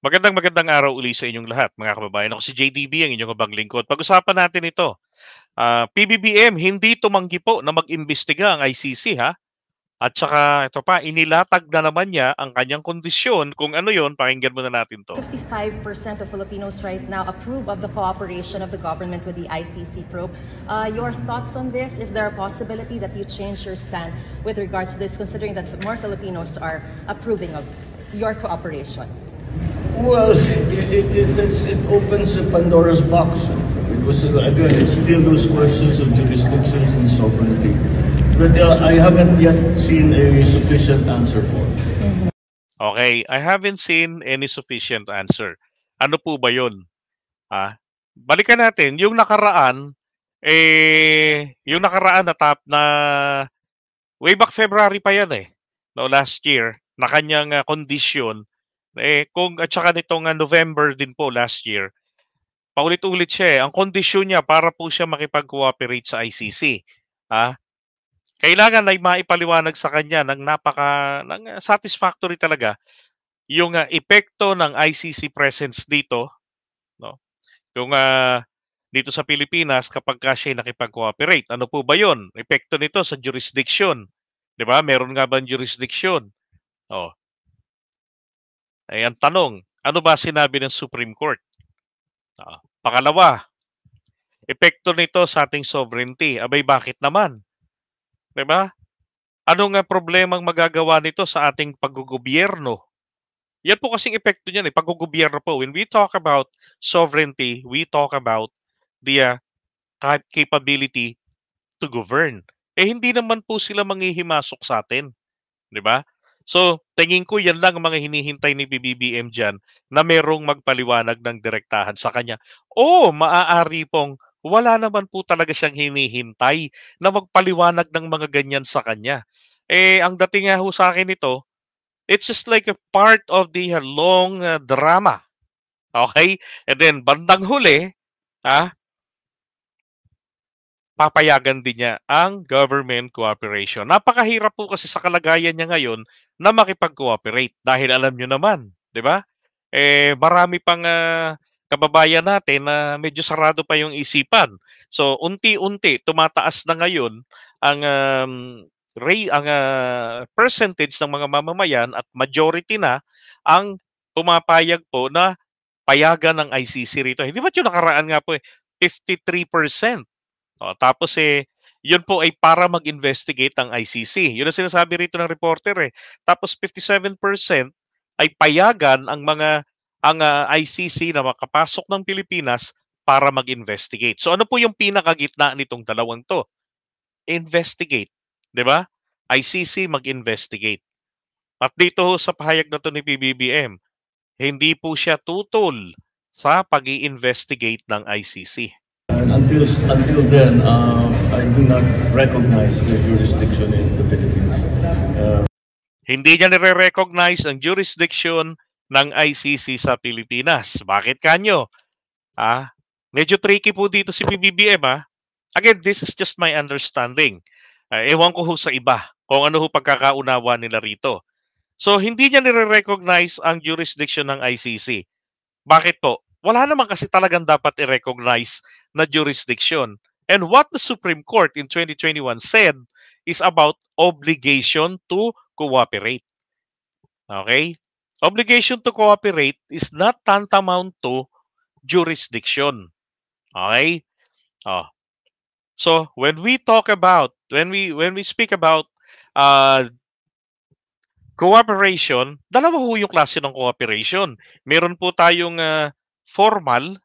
Magandang araw uli sa inyong lahat, mga kababayan. Ako si JDB, ang inyong abang lingkod. Pag-usapan natin ito. PBBM hindi tumanggi po na mag-imbestiga ang ICC, ha? At saka ito pa, inilatag na naman niya ang kanyang kondisyon. Kung ano yon, pakinggan muna natin to. 55% of Filipinos right now approve of the cooperation of the government with the ICC probe. Your thoughts on this? Is there a possibility that you change your stand with regards to this, considering that more Filipinos are approving of your cooperation? Well, it opens a Pandora's box. Because again, it's still those questions of jurisdictions and sovereignty that I haven't yet seen a sufficient answer for. Okay, I haven't seen any sufficient answer. Ano po ba yun? Balikan natin, yung nakaraan na way back February pa yan no, last year, na kanyang kondisyon, at saka nitong November din po last year, paulit-ulit siya Ang kondisyon niya para po siya makipag-cooperate sa ICC. Kailangan ay maipaliwanag sa kanya ng satisfactory talaga yung epekto ng ICC presence dito, no? Yung dito sa Pilipinas kapag siya nakipag-cooperate. Ano po ba 'yon? Epekto nito sa jurisdiction. 'Di ba? Meron nga bang jurisdiction? Oh. Ay ang tanong, ano ba sinabi ng Supreme Court? Pangalawa, epekto nito sa ating sovereignty. Abay, bakit naman? 'Di ba? Ano nga problemang magagawa nito sa ating paggogobyerno? Yan po kasing epekto niyan paggogobyerno po. When we talk about sovereignty, we talk about the capability to govern. Hindi naman po sila manghihimasok sa atin. 'Di ba? So, tingin ko yan lang ang mga hinihintay ni BBBM dyan na merong magpaliwanag ng direktahan sa kanya. O maaari pong wala naman po talaga siyang hinihintay na magpaliwanag ng mga ganyan sa kanya. Ang dating nga ho sa akin ito, it's just like a part of the long drama. Okay? And then, bandang huli, papayagan din niya ang government cooperation. Napakahirap po kasi sa kalagayan niya ngayon na makipag-cooperate dahil alam niyo naman, 'di ba? Marami pang kababayan natin na medyo sarado pa yung isipan. So unti-unti tumataas na ngayon ang percentage ng mga mamamayan at majority na ang pumapayag po na payagan ng ICC rito. Hindi ba yung nakaraan nga po 53%. Tapos yun po ay para mag-investigate ang ICC. Yun ang sinasabi rito ng reporter Tapos 57% ay payagan ang ICC na makapasok ng Pilipinas para mag-investigate. So ano po yung pinakagitna nitong dalawang to? Investigate, 'di ba? ICC mag-investigate. At dito sa pahayag na to ni PBBM, hindi po siya tutol sa pag-i-investigate ng ICC. Until then, I do not recognize the jurisdiction in the Philippines. Hindi niya nire-recognize ang jurisdiction ng ICC sa Pilipinas. Bakit kanyo? Medyo tricky po dito si PBBM Again, this is just my understanding. Ewan ko ho sa iba kung ano ho pagkakaunawa nila rito. So, hindi niya nire-recognize ang jurisdiction ng ICC. Bakit po? Wala naman kasi talagang dapat i-recognize na jurisdiction. And what the Supreme Court in 2021 said is about obligation to cooperate. Okay? Obligation to cooperate is not tantamount to jurisdiction. Okay? So, when we speak about cooperation, dalawa ho yung klase ng cooperation. Meron po tayong formal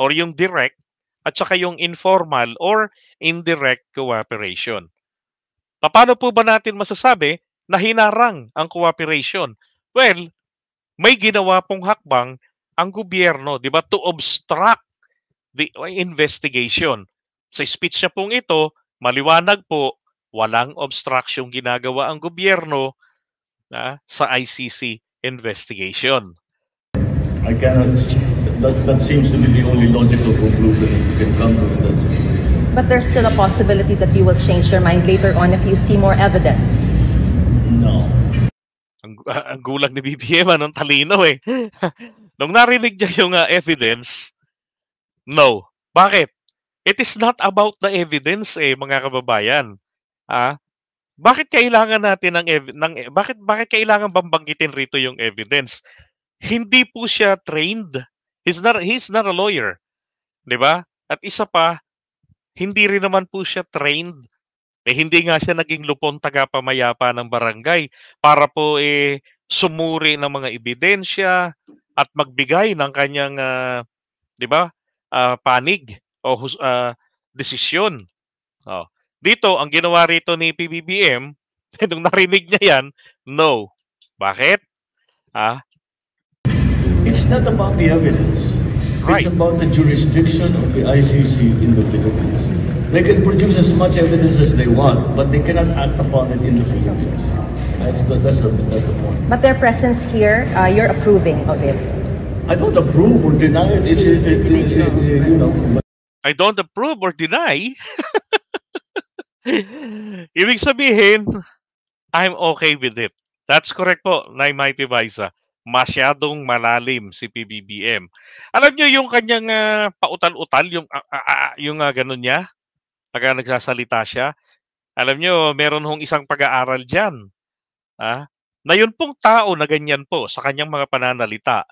or yung direct at saka yung informal or indirect cooperation. Paano po ba natin masasabi na hinarang ang cooperation? Well, may ginawa pong hakbang ang gobyerno, 'di ba, to obstruct the investigation. Sa speech niya pong ito, maliwanag po, walang obstruction ginagawa ang gobyerno sa ICC investigation. I cannot. That seems to be the only logical conclusion you can come to in that situation. But there's still a possibility that you will change your mind later on if you see more evidence. No. Ang gulang ni BBM, anong talino Nung narinig niya yung evidence, no. Bakit? It is not about the evidence mga kababayan. Ah, bakit kailangan natin bakit kailangan bang banggitin rito yung evidence? Hindi po siya trained. He's not a lawyer, 'di ba? At isa pa, hindi rin naman po siya trained. Hindi nga siya naging lupon tagapamayapa ng barangay para po sumuri ng mga ebidensya at magbigay ng kanyang 'di ba? Panig o desisyon. Oh. Dito ang ginawa rito ni PBBM nung narinig niya 'yan, no. Bakit? Ah, It's not about the evidence. It's right. about the jurisdiction of the ICC in the Philippines. They can produce as much evidence as they want, but they cannot act upon it in the Philippines. That's the point. But their presence here, you're approving of it. I don't approve or deny it. You know. I don't approve or deny. Ibig sabihin, I'm okay with it. That's correct po, Mighty Viza. Masyadong malalim si PBBM. Alam niyo yung kanyang pautal-utal, yung ganun niya, pag nagsasalita siya. Alam niyo, meron hong isang pag-aaral diyan, na yun pong tao na ganyan po sa kanyang mga pananalita,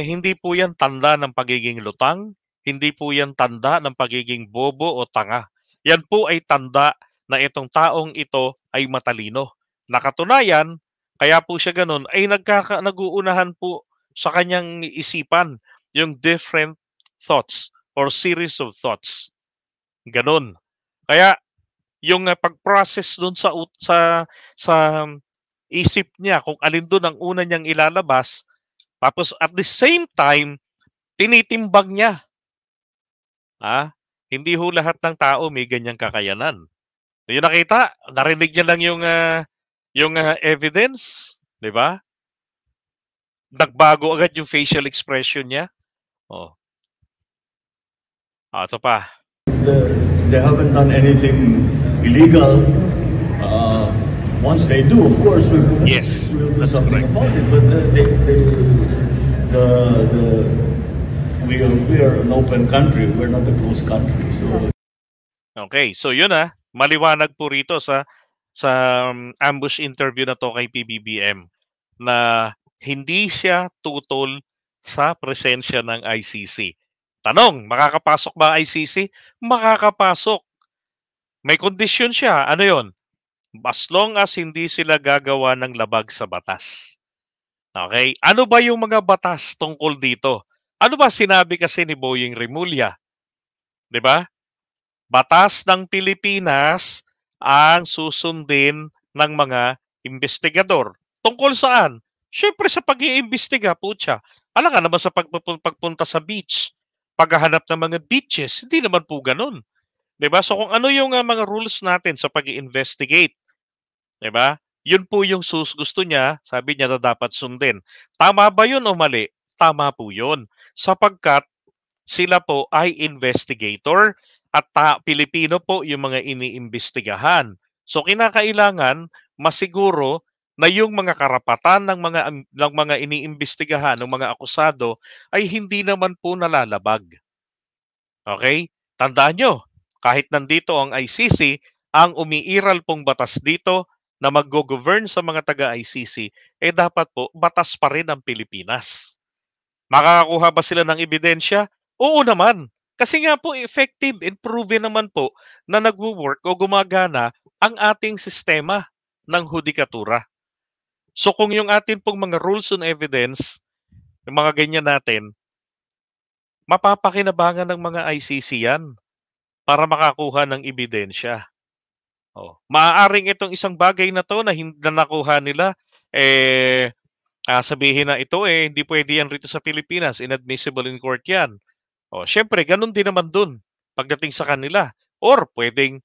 hindi po yan tanda ng pagiging lutang, hindi po yan tanda ng pagiging bobo o tanga. Yan po ay tanda na itong taong ito ay matalino. Nakatunayan, kaya po siya ganun, ay nag-uunahan po sa kanyang isipan yung different thoughts or series of thoughts. Ganun. Kaya yung pag-process dun sa isip niya kung alin dun ang una niyang ilalabas, tapos at the same time tinitimbang niya. Hindi ho lahat ng tao may ganyang kakayanan. Yung nakita, narinig niya lang yung evidence, 'di ba? Nagbago agad yung facial expression niya. Oh. Ito pa. They haven't done anything illegal. Once they do, of course, we will Yes, do that's something correct. about it. But we are an open country. We're not a closed country. So Okay, so yun maliwanag po rito sa ambush interview na to kay PBBM na hindi siya tutol sa presensya ng ICC. Tanong, makakapasok ba ang ICC? Makakapasok. May kondisyon siya. Ano yon? As long as hindi sila gagawa ng labag sa batas. Okay? Ano ba yung mga batas tungkol dito? Ano ba sinabi kasi ni Boying Rimulya? 'Di ba? Batas ng Pilipinas ang susundin ng mga investigador. Tungkol saan? Siyempre sa pag-iimbestiga, putya. Alam ka naman sa pagpunta sa beach, paghahanap ng mga beaches, hindi naman po ganun. 'Di ba? So kung ano yung mga rules natin sa pag-i-investigate, 'di ba? Yun po yung gusto niya, sabi niya na dapat sundin. Tama ba yun o mali? Tama po yun. Sapagkat sila po ay investigator at Pilipino po yung mga iniimbestigahan. So kinakailangan masiguro na yung mga karapatan ng mga iniimbestigahan, ng mga akusado ay hindi naman po nalalabag. Okay? Tandaan nyo, kahit nandito ang ICC, ang umiiral pong batas dito na mag-govern sa mga taga-ICC, dapat po batas pa rin ang Pilipinas. Makakakuha ba sila ng ebidensya? Oo naman. Kasi nga po effective and proven naman po na nagwo-work o gumagana ang ating sistema ng hudikatura. So kung yung atin pong mga rules on evidence, yung mga ganyan natin, mapapakinabangan ng mga ICC yan para makakuha ng ebidensya. Maaaring itong isang bagay na to na hindi na nakuha nila, sabihin na ito hindi pwede yan rito sa Pilipinas, inadmissible in court yan. Syempre, ganun din naman dun pagdating sa kanila. Or pwedeng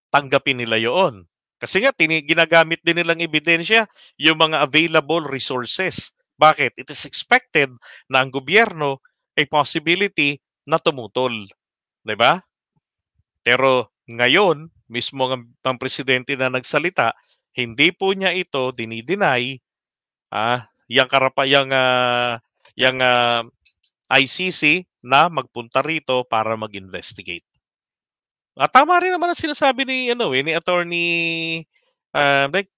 tanggapin nila yon. Kasi nga, ginagamit din nilang ebidensya yung mga available resources. Bakit? It is expected na ang gobyerno ay possibility na tumutol. 'Di ba? Pero ngayon, mismo ang presidente na nagsalita, hindi po niya ito dinideny, yang ICC na magpunta rito para mag-investigate. At tama rin naman ang sinasabi ni attorney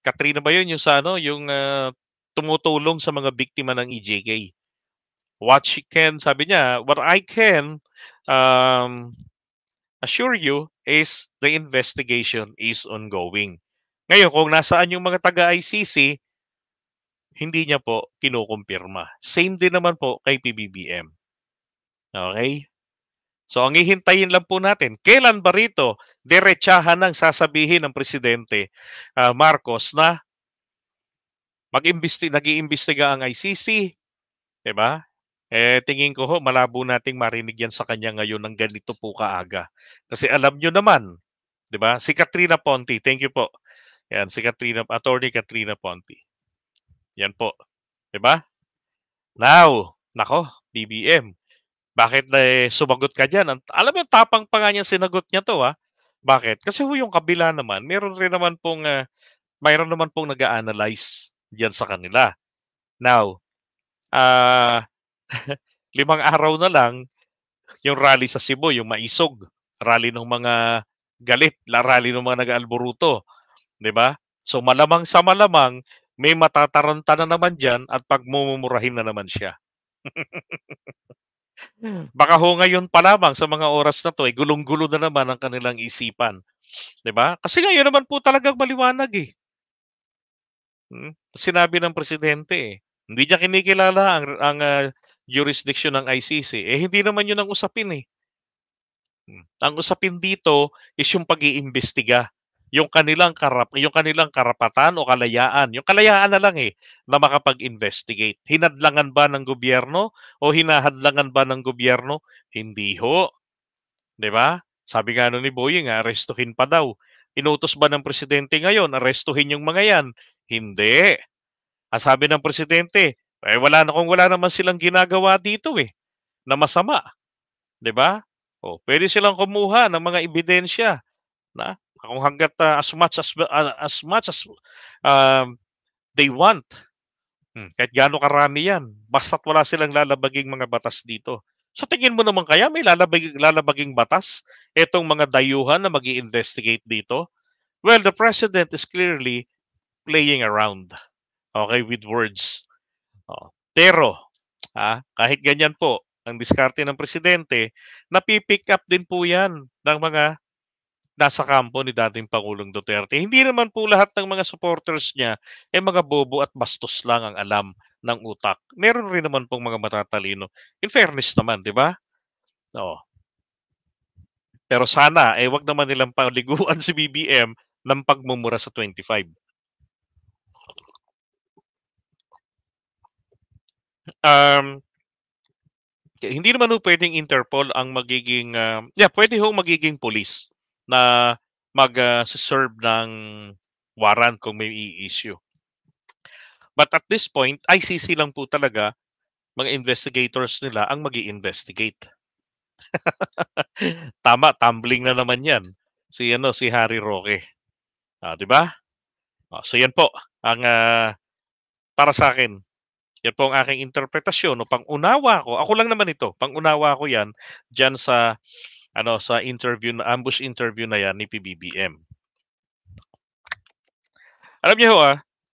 Katrina ba 'yun, yung sa yung tumutulong sa mga biktima ng EJK. Sabi niya, what I can um, assure you is the investigation is ongoing. Ngayon, kung nasaan yung mga taga-ICC, hindi niya po kinukumpirma. Same din naman po kay PBBM. Okay? So, ang hihintayin lang po natin, kailan ba rito diretsahan ng sasabihin ng Presidente Marcos na nag-iimbestiga ang ICC, 'di ba? Tingin ko malabo nating marinig yan sa kanya ngayon ng ganito po kaaga. Kasi alam nyo naman, 'di ba? Si Katrina Ponti, thank you po. Yan, Attorney Katrina Ponti. Yan po, 'di ba? Now, nako, BBM. Bakit sumagot ka diyan? Alam mo, tapang pa nga niyang sinagot niya 'to, Bakit? Kasi yung kabila naman, mayroon naman pong nag-a-analyze diyan sa kanila. Now, 5 araw na lang yung rally sa Cebu, yung maisog, rally ng mga galit, rally ng mga nag-aalboruto, 'di ba? So malamang sa malamang may matataranta na naman diyan at pagmumurahin na naman siya. Baka ngayon pa lamang sa mga oras na 'to ay gulong-gulo na naman ang kanilang isipan, 'di ba? Kasi ngayon naman po talagang maliwanag Sinabi ng presidente hindi niya kinikilala ang jurisdiction ng ICC. Hindi naman 'yun ang usapin Ang usapin dito is yung pag-iimbestiga, yung kanilang karapatan o kalayaan. Yung kalayaan na lang na makapag-investigate. Hinadlangan ba ng gobyerno o hinahadlangan ba ng gobyerno? Hindi ho, 'di ba? Sabi nga ni Boying, arestuhin pa daw. Inutos ba ng presidente ngayon, arestuhin yung mga yan? Hindi. Ang sabi ng presidente, wala naman silang ginagawa dito na masama. 'Di ba? Pwede silang kumuha ng mga ebidensya na kung hangga't as much as they want. Kahit gaano karami 'yan, basta't wala silang lalabaging mga batas dito. Sa tingin mo naman kaya may lalabaging batas etong mga dayuhan na mag-i-investigate dito? Well, the president is clearly playing around, okay, with words. Pero kahit ganyan po ang diskarte ng presidente, napi-pick up din po 'yan ng mga nasa kampo ni dating Pangulong Duterte. Hindi naman po lahat ng mga supporters niya mga bobo at bastos lang ang alam ng utak. Meron rin naman pong mga matatalino. In fairness naman, 'di ba? Oo. Pero sana wag naman nilang paliguan si BBM ng pagmumura sa 25. Hindi naman pwedeng Interpol ang magiging pwede magiging police na serve ng warrant kung may i-issue. But at this point, ICC lang po talaga mga investigators nila ang magi-investigate. Tama, tumbling na naman 'yan. Si Harry Roque. 'Di ba? So 'yan po ang para sa akin. Yan po ang aking interpretasyon o pang-unawa ko. Ako lang naman ito. Pang-unawa ko 'yan diyan sa ambush interview na 'yan ni PBBM. Alam niyo